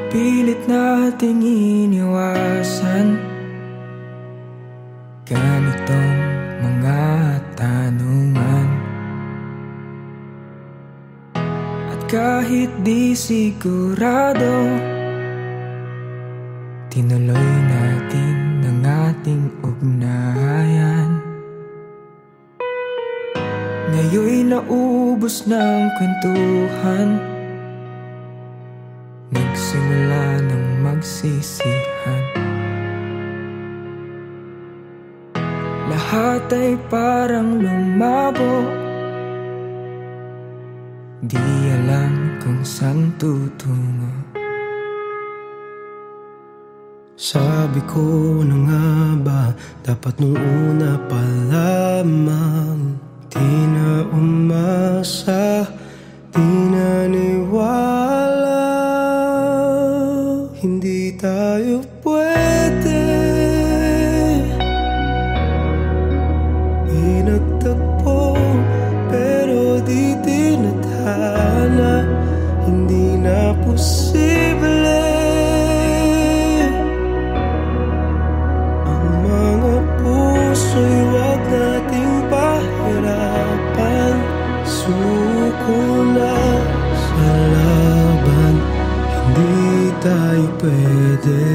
pilit nating iniwasan ganitong mga tanungan. At kahit di sigurado, tinuloy natin ang ating ugnayan. Ngayon'y naubos ng kwentuhan, nagsimula ng magsisihan. Lahat ay parang lumabo, di alam kung saan tutungo. Sabi ko na nga ba, dapat nung una pa lamang, di na umasa, di naniwala. Hindi tayo pwede, pinagtagpo pero di tinadhana. Hindi na posible ang mga puso'y wag nating pahirapan. Suko na sa laban, hindi tayo pwede.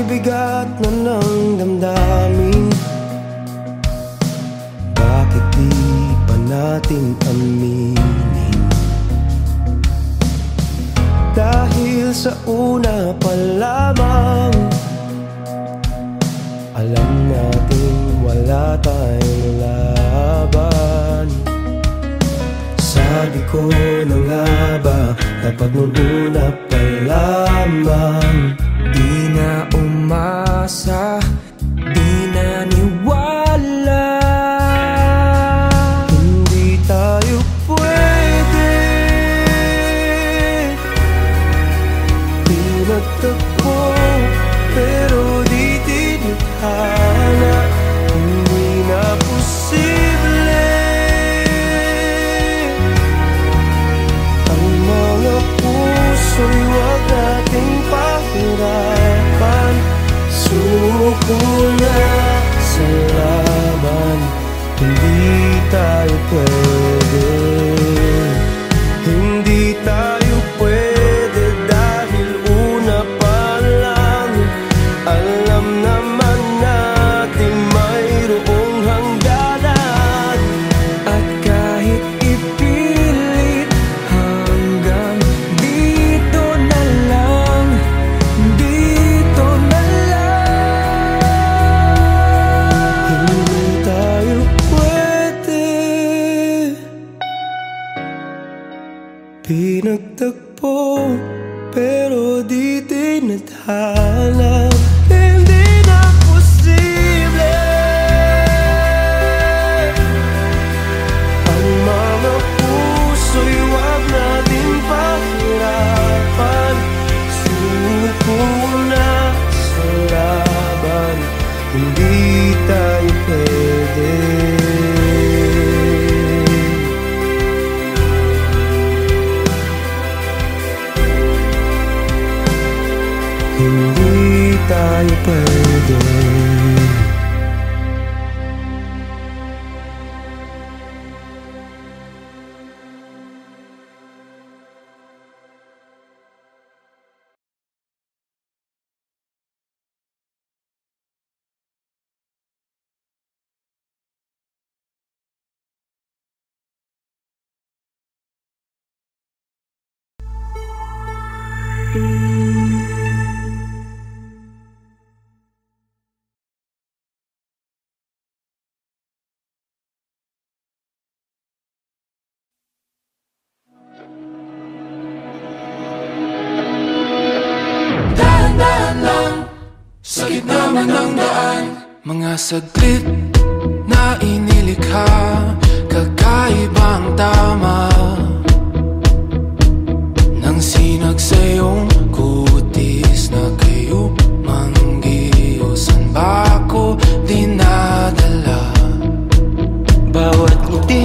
Bigat na ng damdamin, bakit di pa natin aminin? Dahil sa una pa lamang, alam natin wala tayong laban. Sabi ko na nga ba, dapat nung una pa lamang, di na umasa, di na niwala. Hindi tayo pwede, pinagtagpo pero di tinadhana. Hindi na posible ang mga puso'y wag nating pahirapan. Suko na sa laban, hindi tayo pwede. Hindi tayo pwede dahil una pa lang, alam naman natin mayroong hangganan. At kahit ipilit hanggang dito na lang, dito na lang. Hindi tayo pwede, pinagtagpo pero di tinadhana. Hindi na posible ang mga puso'y wag nating pahirapan. Suko na sa laban, hindi tayo pwede. Hindi tayo pwede. Sa gitna man ng daan, Mga saglit na inilikha, kakaibang tama nang sinag sa iyong kutis na kayo manggiusan ba ako dinadala? Bawat ngiti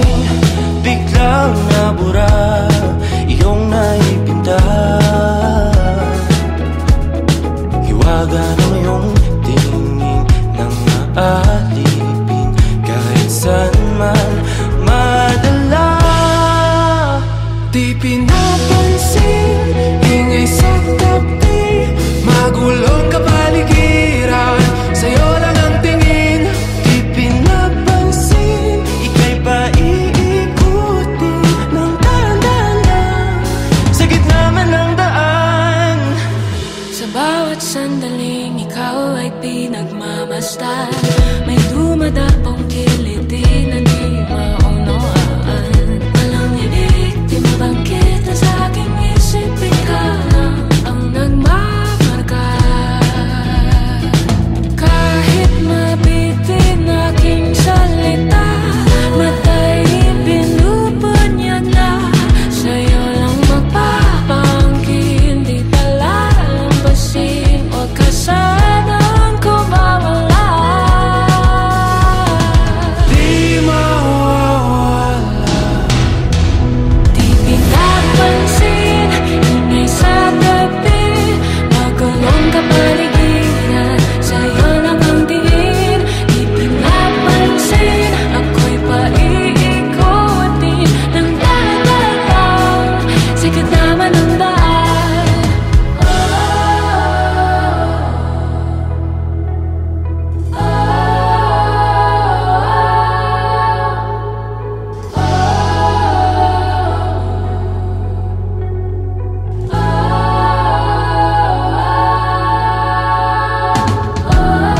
biglang nabura, iyong naipinta. Hiwaga ng iyong tingin nang maalipin kahit saan man madala. Di pinapansin, ingay sa tabi, magulong kapaligiran, sa'yo lang ang tingin. Di pinapansin, ika'y paiikutin ng dahan-dahan sa gitna man ng daan. Sa bawat sandaling ikaw ay pinagmamasdan, may dumadapong kiliti na di maunawaan. Walang ibig, di mabangkit na sa aking isip, ikaw lang ang nagmamarka. Kahit mabitin aking salita, matay pinupunyag na, sa'yo lang magpapangkin, di pala lampasin, huwag ka sanang kumawala. Di mawawala. Di pinapansin, ingay sa tabi, magulong kapaligiran, sa'yo lang ang tingin. Di pinapansin, ako'y paiikutin ng dahan-dahan sa gitna man ng daan.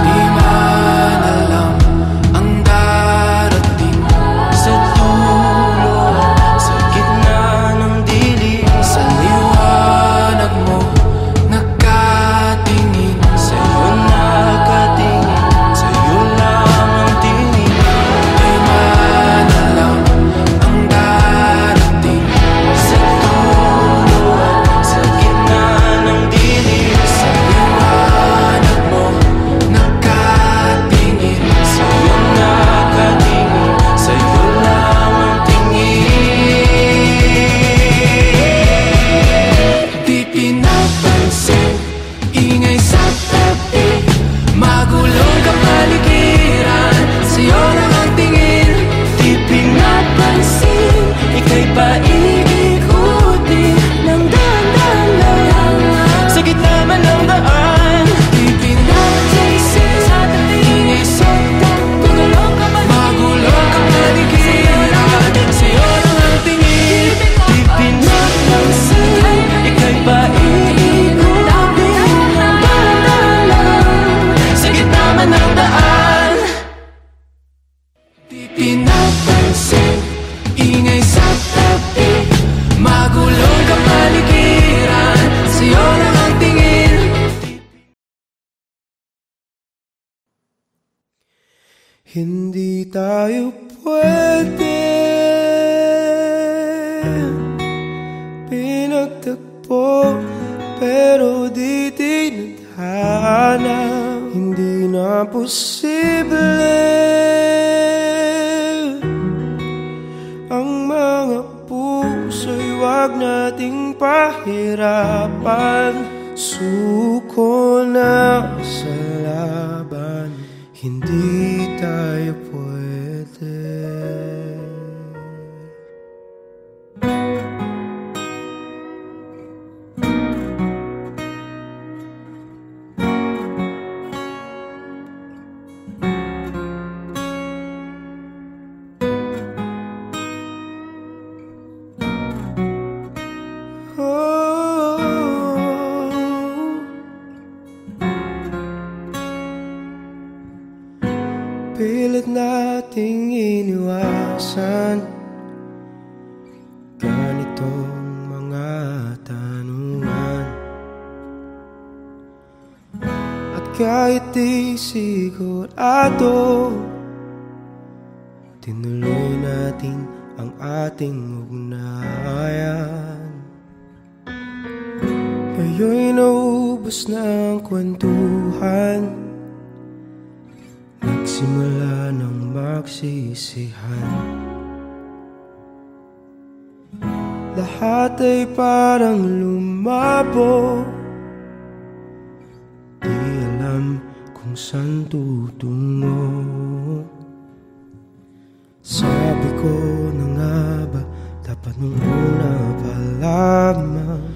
Di man alam ang darating Sa dulo at sa gitna ng dilim, sa liwanag mo, nakatingin. sa'yo nakatingin, sa'yo lang ang tingin. Di man alam ang darating Sa dulo at sa gitna ng dilim, sa liwanag mo, nakatingin. sa'yo nakatingin, sa'yo lang ang tingin. Di pinapansin, ingay sa tabi, magulong kapaligiran, sa'yo lang ang tingin. Di pinapansin, ika'y paiikutin ng dahan-dahan sa gitna man ng daan. Di pinapansin, ingay sa tabi, magulong kapaligiran, sa'yo lang ang tingin. Di pinapansin, ika'y paiikutin ng dahan-dahan sa gitna man ng daan. Di pinapansin, ingay sa tabi, magulong kapaligiran, sa'yo lang ang tingin. Hindi tayo pwede pinagtagpo, pero di tinadhana. Hindi na posible ang mga puso'y wag nating pahirapan. Suko na sa laban, hindi tayo pwede. Pilit nating iniwasan ganitong mga tanungan, at kahit di sigurado, tinuloy natin ang ating ugnayan. Ngayon'y naubos na ang kwentuhan, nagsimula ng magsisihan. Lahat ay parang lumabo, di alam kung saan tutungo. Sabi ko na nga ba, dapat nung una pa lamang,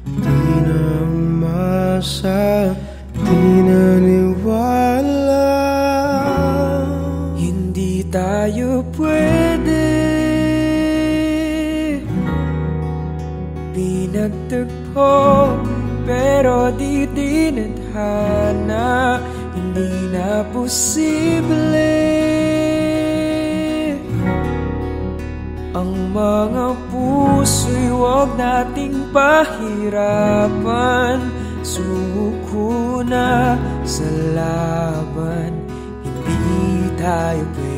di na umasa, di naniwala. Hindi tayo pwede, pinagtagpo pero di tinadhana. Hindi na posible ang mga puso'y huwag nating pahirapan. Sumuko na sa laban, hindi tayo pwede.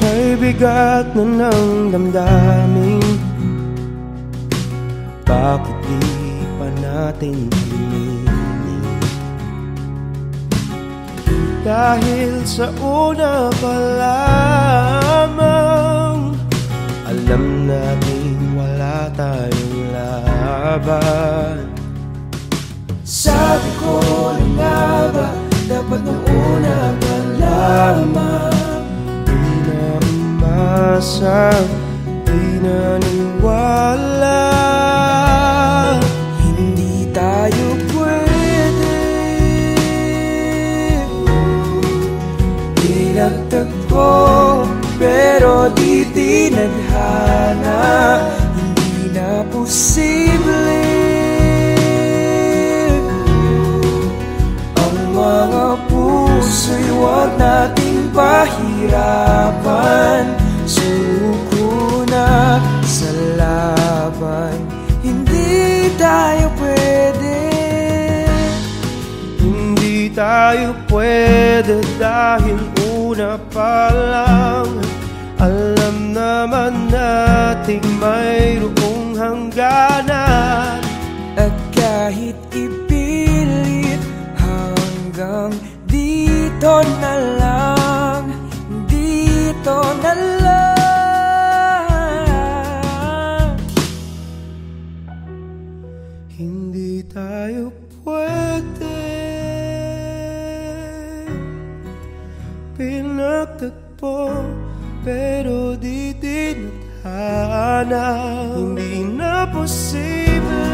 May bigat na ng damdamin, bakit di pa natin hiniling? Dahil sa una pa lamang, alam natin wala tayong laban. Sabi ko na nga ba, dapat nung una pa lamang, di na umasa, di naniwala. Hindi tayo pwede, pinagtagpo pero di tinadhana. Hindi na posible ang mga puso'y huwag nating pahirapan. Suko na sa laban, hindi tayo pwede. Hindi tayo pwede dahil una pa lang, alam naman nating mayroong hangganan. At kahit ipilit, hanggang dito na lang, dito na lang. Hindi tayo pwede, pinagtagpo pero di tinadhana. Hindi na posible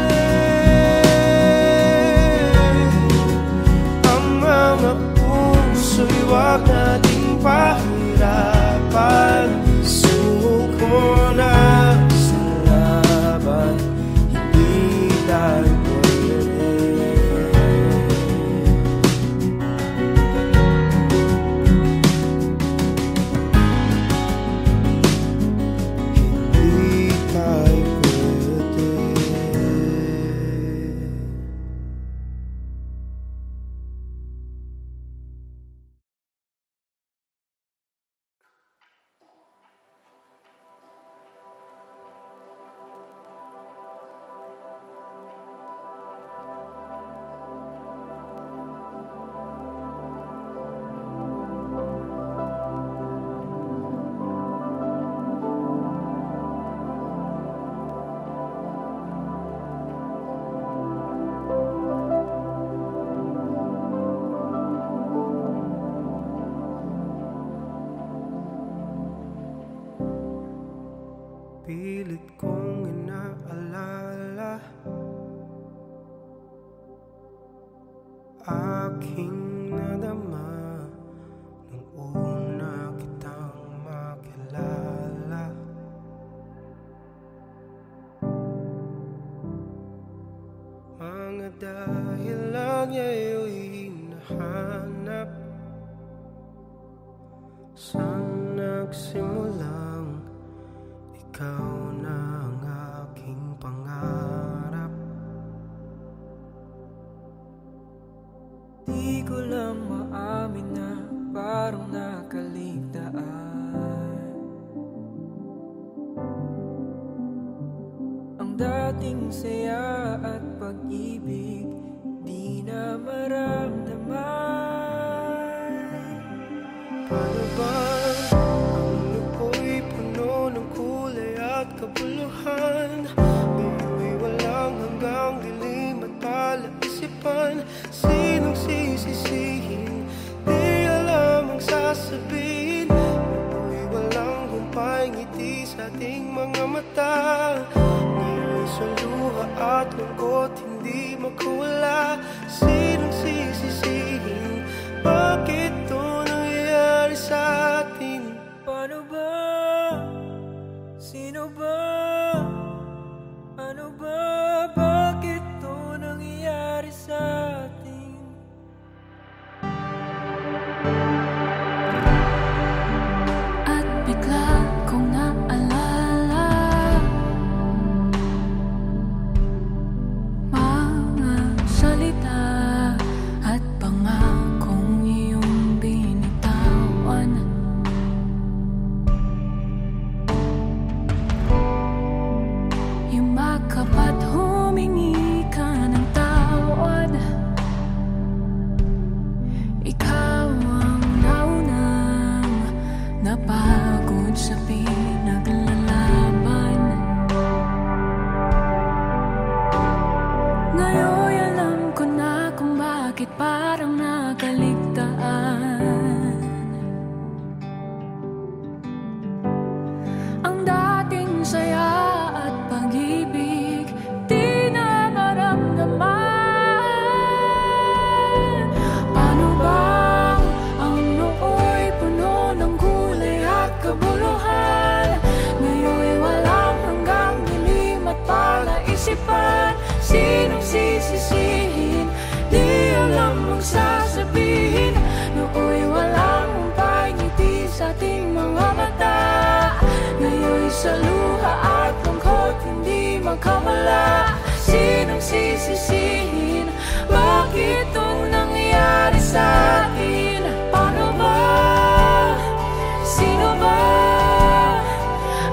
ang mga puso'y huwag nating pahirapan. Suko na sa laban, hindi tayo pwede. Hindi tayo pwede. Pilit kong inaalala aking nadama nung una kitang makilala. Mga dahilan ngayon'y hinahanap, Di ko lang maamin na parang nakaligtaan. Ang dating saya at pag-ibig di na maramdaman. Paano ba ang mundo ko'y puno ng kulay at kabuluhan? Ngayon'y walang hanggang dilim at palaisipan. Sinong sisisihin? Di alam ang sasabihin. Ngayon'y walang humpay ngiti sa ating mga mata. Ngayon sa luha at lungkot hindi makawala. Sinong sisisihin? Bakit ito nangyayari sa atin? Paano ba? Sino ba? Ano ba? Bakit ito nangyayari sa atin? At bigla kong naalala mga salita at pangakong iyong binitawan. Yumakap at humingi ka ng tawad. Ikaw ang naunang napagod sa pinaglalaban. Ngayon alam ko na kung bakit parang nakaligtaan. Ang dating saya at pag-ibig di na maramdaman. Paano bang ang nooy puno ng kulay at kabuluhan? Ngayon'y walang hanggang dilim at palaisipan. Sinong sisisihin? Di alam ang sasabihin. Nooy walang humpay ngiti sa ating mga mata. Ngayon'y sa luha at lungkot hindi makawala. Sinong sisisihin? Bakit ito nangyayari sa atin? Paano ba? Sino ba?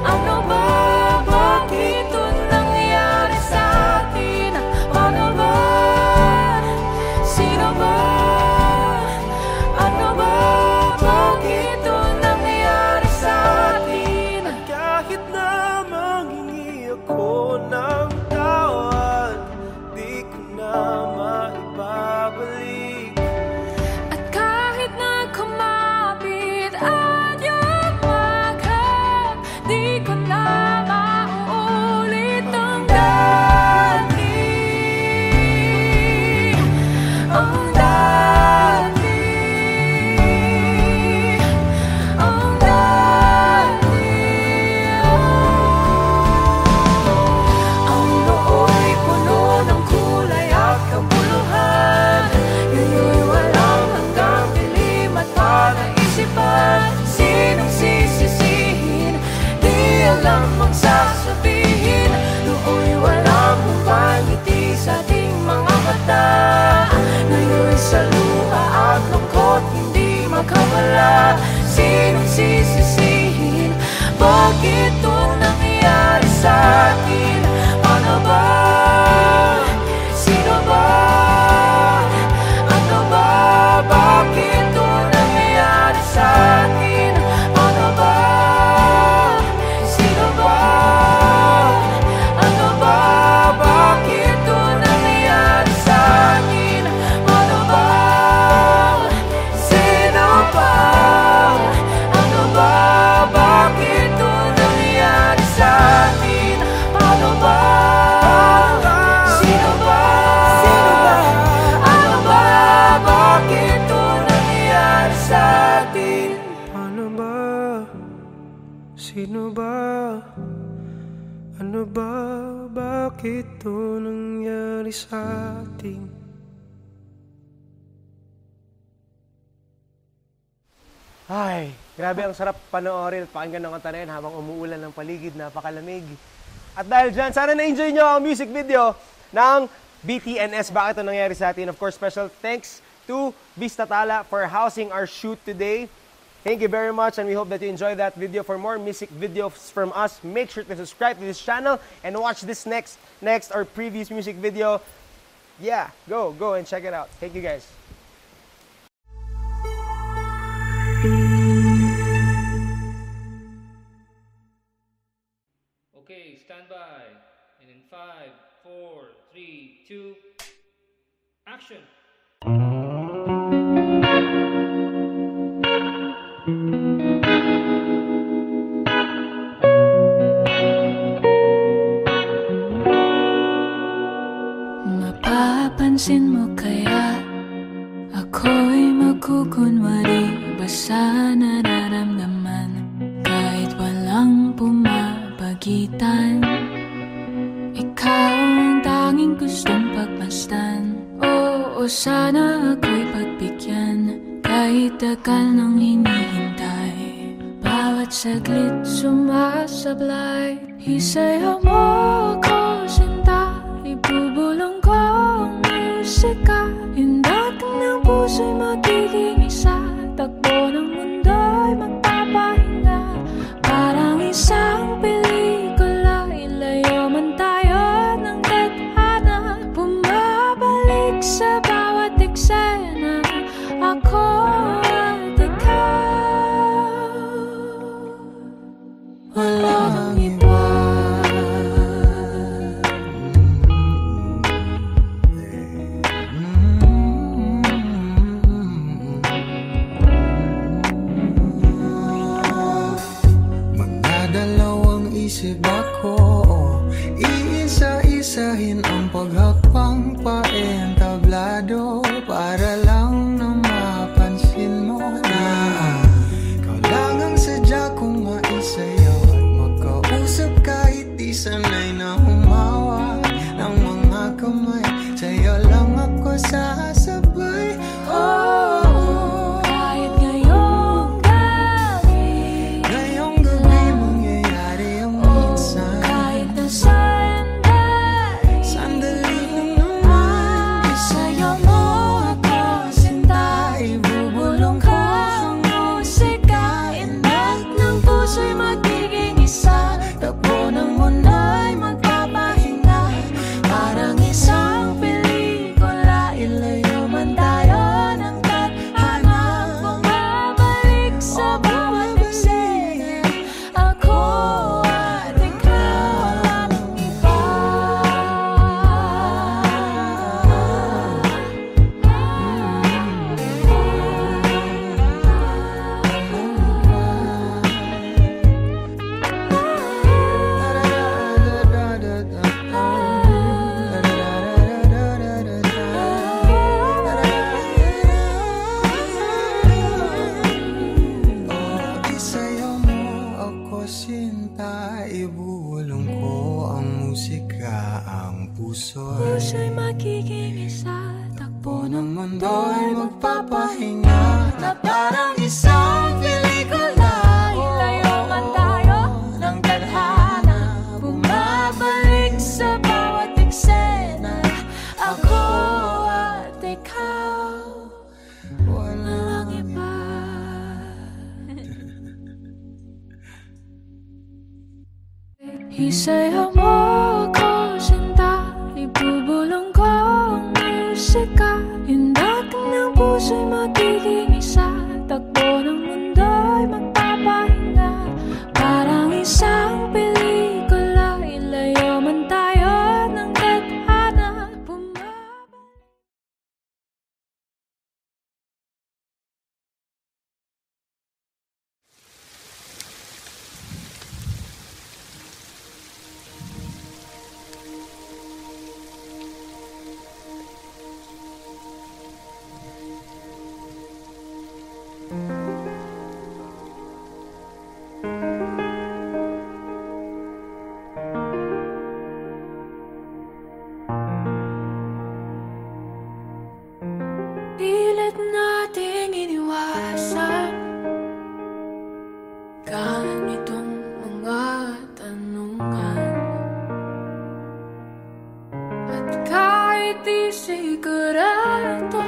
Ano ba? Bakit ito nangyayari sa atin? Paano ba? Sino ba? Ano ba? Bakit ito nangyayari sa atin? Kahit na manghingi ako ng tawad, di ko na maibabalik. At kahit na kumapit at yumaghap, di ko na mauulit ang dati. Ang dati. Ang dati. Ang nooy puno ng kulay at kabuluhan. Ngayon'y walang hanggang dilim at palaisipan. Sinong sisisihin? Di alam ang sasabihin. Nooy walang humpay ngiti sa ating mga mata. Ngayon'y sa luha at lungkot hindi makawala. Sinong sisisihin? Bakit ito nangyayari sa atin? Paano ba? Sino ba? Ano ba? Bakit ito nangyayari sa atin? Paano ba? Sino ba? Ano ba? Bakit ito nangyayari sa atin? Paano ba? Sino ba? Ano ba? Bakit ito nangyayari sa atin? Paano ba? Sino ba? Ano ba? Bakit ito nangyayari sa atin? Paano ba? Sino ba? Ano ba? Bakit ito nangyari sa atin? Ay, grabe ang sarap panoorin at pakinggan ng kanta na yan habang umuulan ng paligid, napakalamig. At dahil dyan, sana na-enjoy nyo ang music video ng BTNS, Bakit Ito Nangyari Sa Atin. Of course, special thanks to Vista Tala for housing our shoot today. Thank you very much, and we hope that you enjoyed that video. For more music videos from us, make sure to subscribe to this channel and watch this next or previous music video. Yeah, go and check it out. Thank you guys. Okay, stand by. And in 5, 4, 3, 2, action! Mapapansin mo kaya ako'y magkukunwari ba sa nararamdaman kahit walang pumapagitan? Ikaw ang tanging gustong pagmasdan. Oo, sana ako'y pagbigyan kahit tagal nang hinihintay. Bawat saglit sumasablay. Isayaw mo ako, sinta. Ibubulong ko ang musika. Hindak ng puso'y magiging isa. Takbo ng mundo'y magpapahinga. Parang isang pelikula. Ilayo man tayo ng tadhana. Bumabalik sa bawat eksena. Ako at ikaw. Walang iba. Isip ako, iisa-isahin ang paghakbang paentablado para lang na mapansin mo na ikaw lang ang sadya kong maisayaw at magkausap kahit di sanay na humawa ng mga kamay. Sa'yo lang ako sasabay. Kahit ngayong gabi, mangyayari ang minsan. kahit na sandali, Sandali lang naman. isayaw mo ako, sinta. Ibubulong ko ang musika. Indak ng puso'y magiging isa. Takbo ng mundo'y magpapahinga. Parang isang pelikula. Ilayo man tayo ng tadhana. Bumabalik sa bawat eksena. Ako at ikaw, walang iba. Isayaw mo ako, sinta. Ibulong ko ang musika. Ang Puso'y magiging isa. Takbo ng mundo'y magpapahinga na parang isang pelikula. ilayo man tayo ng tadhana. Bumabalik sa bawat eksena. Ako at ikaw, walang iba. Isayaw mo ako, sinta. Ibubulong ko ang musika. Hindak ng puso'y magiging isa. Takbo ng mundo'y magpapahinga. Parang isang pelikula. Ilayo man tayo ng tadhana. Bumabalik. Pilit nating iniwasan ganitong mga tanungan. At kahit di sigurado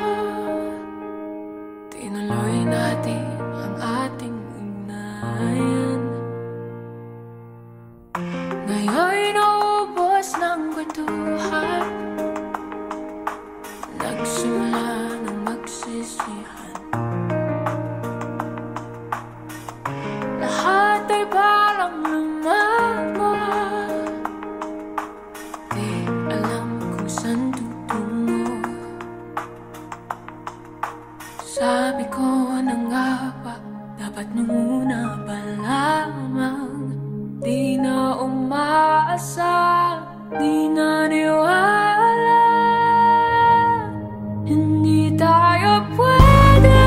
Sabi ko na nga ba, dapat nung una pa lamang. Di na umaasa, di na niwala. Hindi tayo pwede.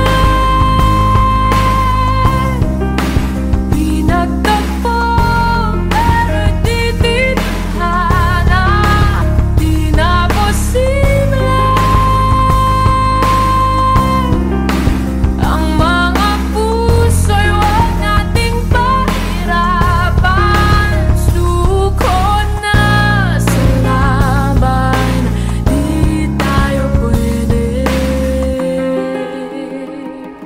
Di nagtagpo, pero di tinadhana. Di na posible. Ang mga puso'y huwag nating pahirapan. Suko na sa laban, di tayo pwede.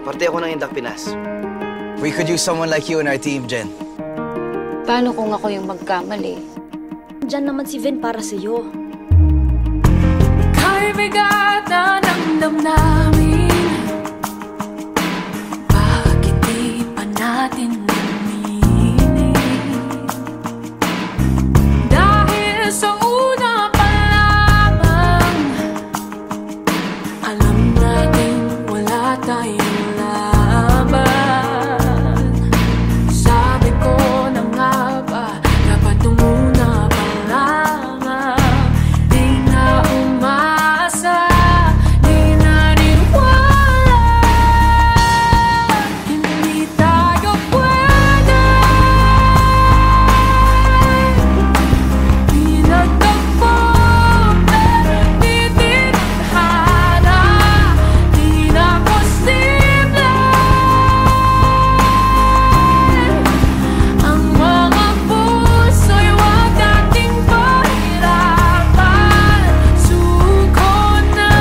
Parte ako ng Indak Pinas. We could use someone like you in our team, Jen. Paano kung ako yung magkamali? Diyan naman si Vin para sa'yo. Kay bigat na ng damdamin, bakit di pa natin naminin? Dahil sa una pa lamang, alam natin wala tayong laban. Sabi ko na nga ba, dapat nung una pa lamang. Di na umasa, di na niwala. Hindi tayo pwede. Di nagtagpo, pero di tinadhana. Di na posible. Ang mga puso'y huwag nating pahirapan. Suko na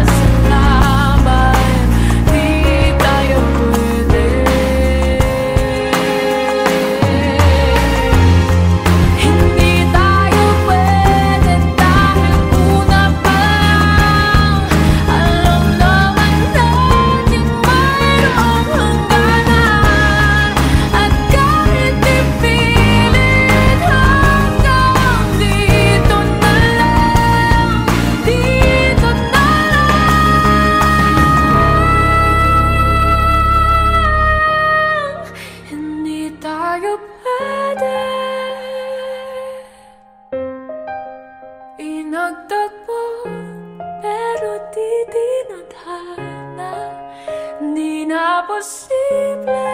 sa laban, di tayo pwede. Hindi tayo pwede dahil una pa lang. Alam naman natin mayroong hangganan. At kahit ipilit hanggang dito na lang, dito na lang. Hindi tayo pwede. Inagtagpo, pero di tinadhana. Di na posible.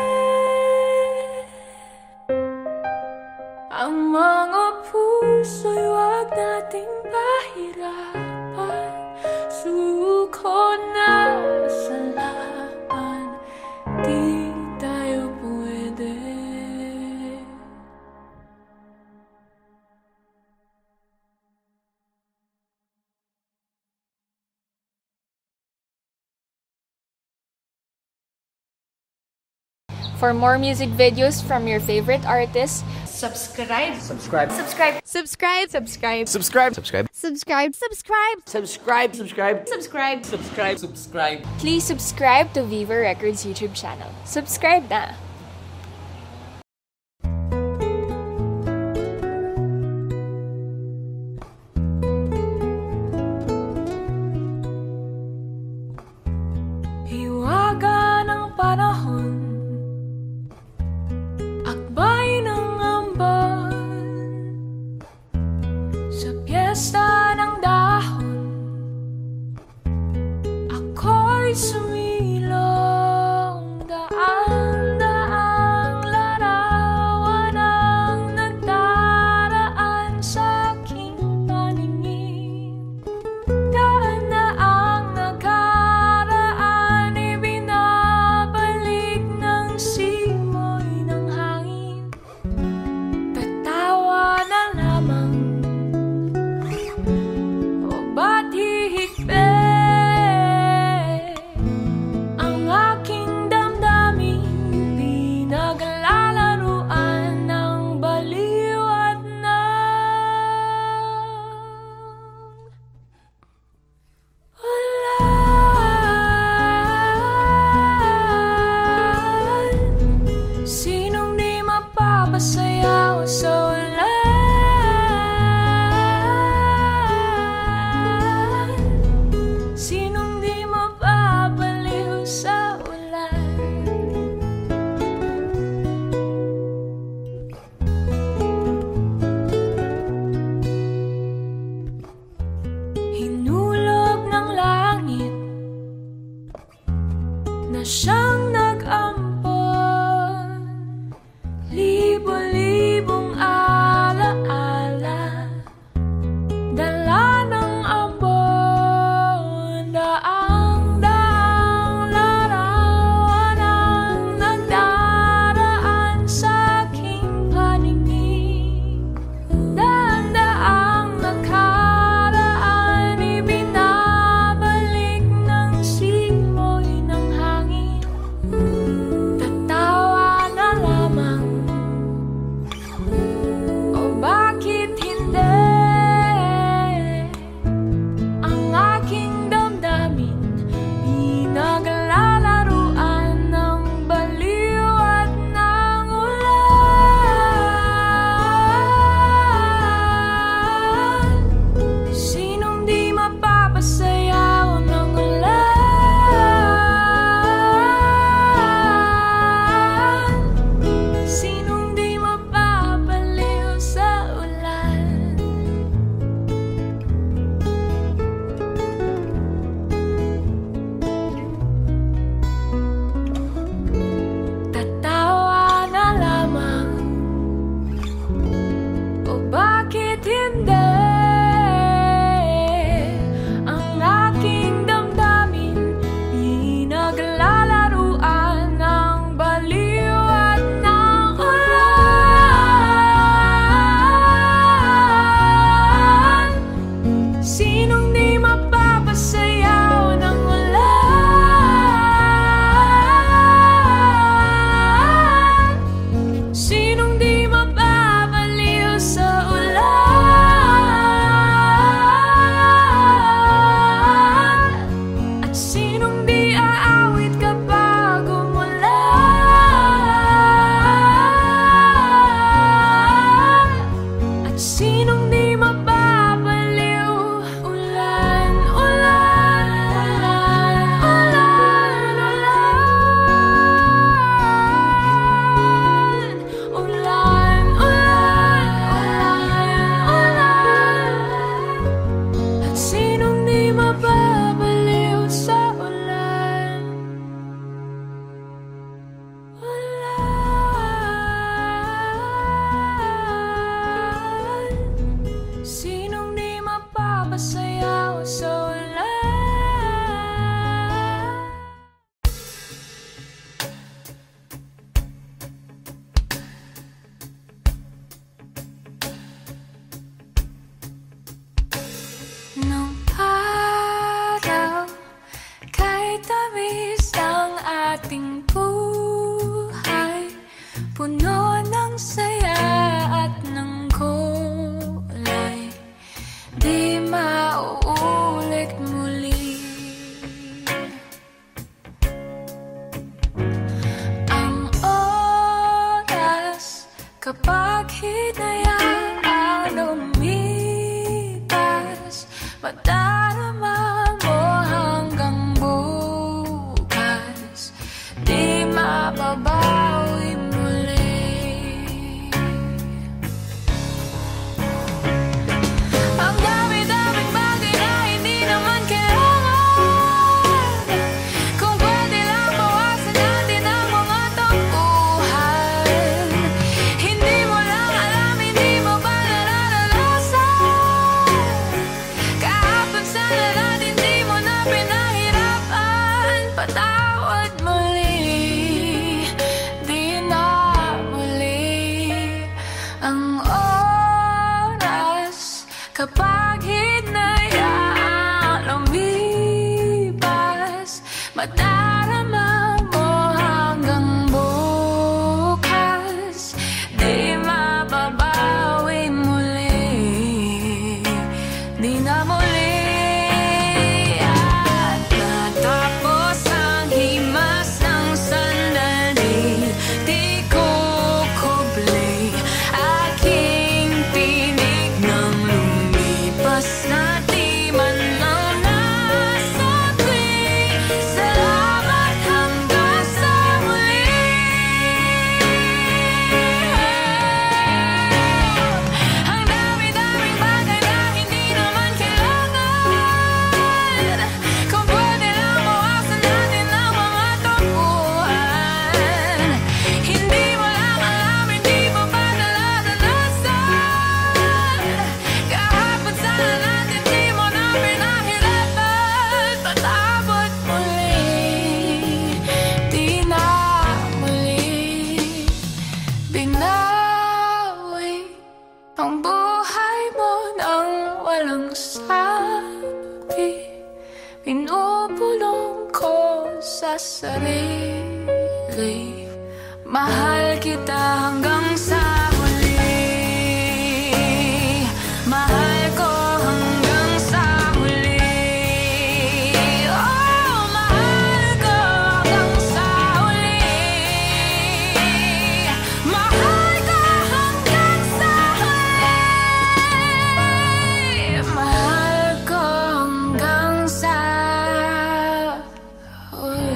Ang mga puso'y huwag nating pahirapan. Suko na sa laban, di tayo pwede. For more music videos from your favorite artists, Subscribe. Subscribe. Subscribe. Subscribe. Subscribe. Subscribe. Subscribe. Subscribe. Subscribe. Subscribe. Subscribe. Subscribe. please subscribe to Viva Records YouTube channel. Subscribe na! Hiwaga ng panahon, akbay ng ambon, sa piyesta ng dahon, ako'y sumilong. Daan-daang larawan ang nagdaraan sa aking paningin. Daan na ang nakaraan, ibinabalik ng simoy ng hangin. Tatawa na lamang, o ba't hihigpit? na siyang nag-ampon. Libo-libong alaala, dala ng ambon. Daang-daang larawan ang nagdaraan sa aking paningin. Daan-daang nakaraan, ibinabalik ng simoy ng hangin. Tatawa na lamang, o bakit hindi? Ang aking damdamin pinaglalaruan ng baliw at ng ulan. Sinong di mapapasayaw ng ulan? Sinong di mapapaliw sa ulan? Tatawa na lamang, o bakit hindi? Ang aking damdamin pinaglalaruan ng baliw at ng ulan. Sinong di mapapasayaw ng ulan? Sinong di mapapaliw sa ulan? At sinong di aawit kapag umulan? At sinong di mapapaliw? Ulan, ulan, ulan, ulan, ulan, ulan. At sinong di mapapaliw sa ulan? Ulan. Sinong di mapapasayaw sa ulan? Nung araw, kahit tamis ang ating buhay, puno ng saya at ng kulay, di mauulit muli. Ang oras kapag hinayaan lumipas, madarama mo hanggang bukas, di mababawi muli. Ang dami-daming bagay na hindi naman kailangan, kung pwede lang bawasan natin ang mga tampuhan. Hindi mo lang alam, hindi mo ba nararanasan? Kahapon sana natin di mo na pinahirapan. Patawad muli, di na muli. Ang oras kapag hinayaan lumipas, madarama mo hanggang bukas, di mababawi muli, di na muli. At natapos ang himas ng sandali, di ko kubli aking tinig ng lumipas na di man lang nasa tuwing salamat. sa sarili. Mahal kita hanggang sa huli. Mahal ko hanggang sa huli. Oh, mahal ko hanggang sa huli. Mahal ko hanggang sa huli. Mahal ko hanggang sa huli.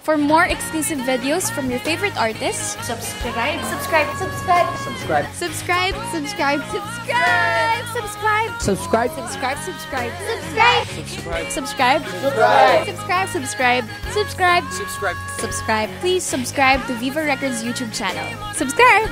For more exclusive videos from your favorite artists, Subscribe. subscribe, subscribe, subscribe, subscribe, subscribe, subscribe, subscribe, subscribe, subscribe, subscribe, subscribe, subscribe, subscribe, subscribe, subscribe, subscribe, subscribe. Please subscribe to Viva Records YouTube channel. Subscribe.